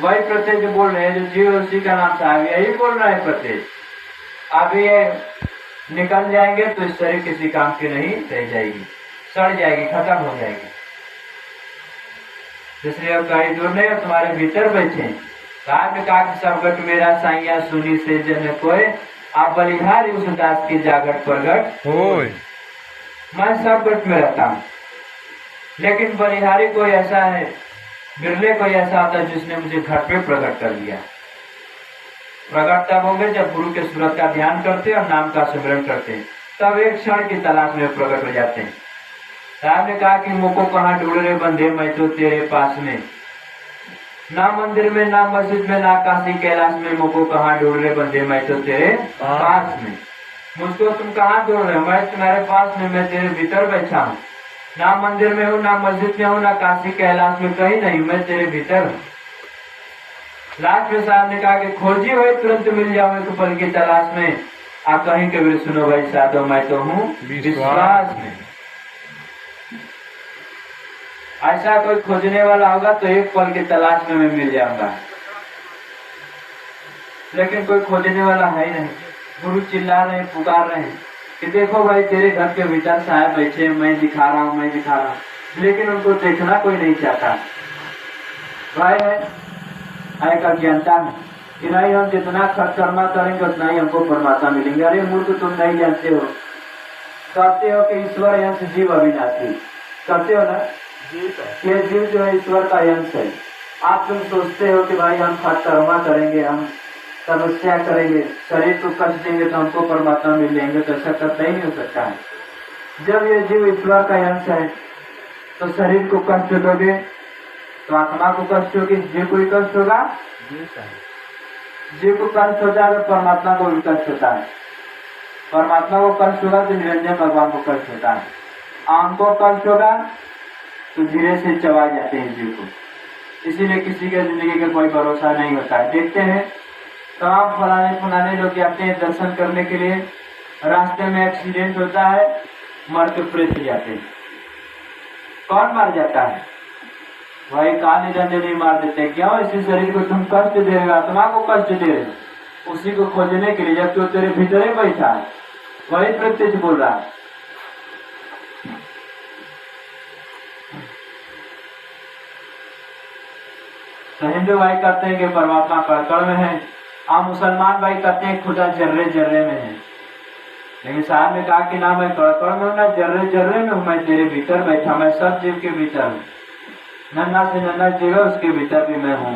वही प्रत्यय बोल रहे हैं, जो जीव उसी का नाम साहब यही बोल रहा है प्रत्यय। अब ये निकल जाएंगे तो इस शरीर किसी काम की नहीं रह जाएगी, सड़ जाएगी, खत्म हो जाएगी। इसलिए अब कहीं दूर नहीं, तुम्हारे भीतर बैठे। राम ने कहा कि सब गट मेरा साइया सुनी से जन कोई, आप बलिहारी उस दास की जागट प्रगट होय। मैं सब गट में रहता हूँ, लेकिन बलिहारी कोई ऐसा है, बिरले कोई ऐसा होता है जिसने मुझे घट पे प्रकट कर दिया। प्रकट तब होंगे जब गुरु के सूरत का ध्यान करते और नाम का स्मरण करते, तब एक क्षण की तलाश में प्रकट हो जाते हैं। राम ने कहा कि मुझको कहाँ ढूंढ रहे बंधे, मैं तो तेरे पास में, ना मंदिर में ना मस्जिद में ना काशी कैलाश में, मुझको कहाँ ढूंढ रहे बंधे, मैं तो तेरे पास में। मुझको तुम कहाँ ढूंढ रहे हो, मैं तुम्हारे पास में, मैं तेरे भीतर बैठा हूँ। ना मंदिर में हूँ, ना मस्जिद में हूँ, ना काशी कैलाश में, कहीं नहीं, मैं तेरे भीतर हूँ। लास्ट में साहब ने कहा कि खोजी हुए तुरंत मिल जाओ एक पल की तलाश में, आप कहीं कबीर सुनो भाई साधो, मैं तो हूँ विश्वास में। ऐसा कोई खोजने वाला होगा तो एक पल की तलाश में मैं मिल जाऊंगा, लेकिन कोई खोजने वाला है ही नहीं। गुरु चिल्ला रहे हैं, पुकार रहे हैं कि देखो भाई तेरे घर के भीतर साहब बैठे, मैं दिखा रहा हूँ, मैं दिखा रहा हूँ, लेकिन उनको देखना कोई नहीं चाहता। भाई है का ज्ञानता है कि नहीं, हम जितना खर्च कर्मा करेंगे उतना ही हमको परमात्मा मिलेंगे। अरे मूर्ख, तुम नहीं जानते हो, कहते हो कि ईश्वर अंश जीव अविनाशी, कहते हो ना, ये जीव जो है ईश्वर का अंश है। आप तुम सोचते हो कि भाई हम खर्च कर्मा करेंगे, हम तपस्या करेंगे, शरीर को कष्ट देंगे तो हमको परमात्मा मिल जाएंगे, तो ऐसा करता ही नहीं हो सकता है। जब ये जीव ईश्वर का अंश है तो शरीर को कष्ट दोगे तो आत्मा को कष्ट होगी, जीव को ही कष्ट होगा, जीव को कष्ट होता है तो परमात्मा को भी कष्ट होता है, परमात्मा को कष्ट होगा तो निरंजन भगवान को कष्ट होता है, आम को कष्ट होगा तो धीरे से चबा जाते हैं जीव को। इसीलिए किसी के जिंदगी का कोई भरोसा नहीं होता है। देखते हैं तमाम फलाने लोग जाते हैं दर्शन करने के लिए, रास्ते में एक्सीडेंट होता है, मर के प्रेत जाते हैं। कौन मार जाता है भाई? काले डंडे नहीं मार देते, क्यों? इसी शरीर को तुम कष्ट दे रहे हो, आत्मा को कष्ट दे रहे हो, उसी को खोजने के लिए, जब तो तेरे भीतर ही बैठा है। वही प्रत्यक्ष बोल रहा है। तो हिंदू भाई कहते हैं कि परमात्मा कण में है, आप मुसलमान भाई कहते हैं खुदा जर्रे जर्रे में है। लेकिन साहब ने कहा कि ना मैं कण में हूँ, ना जर्रे जर्रे में हूँ, मैं तेरे भीतर बैठा, मैं सब जीव के भीतर हूँ। नन्हा से नन्हा जीव है, उसके भीतर भी मैं हूँ।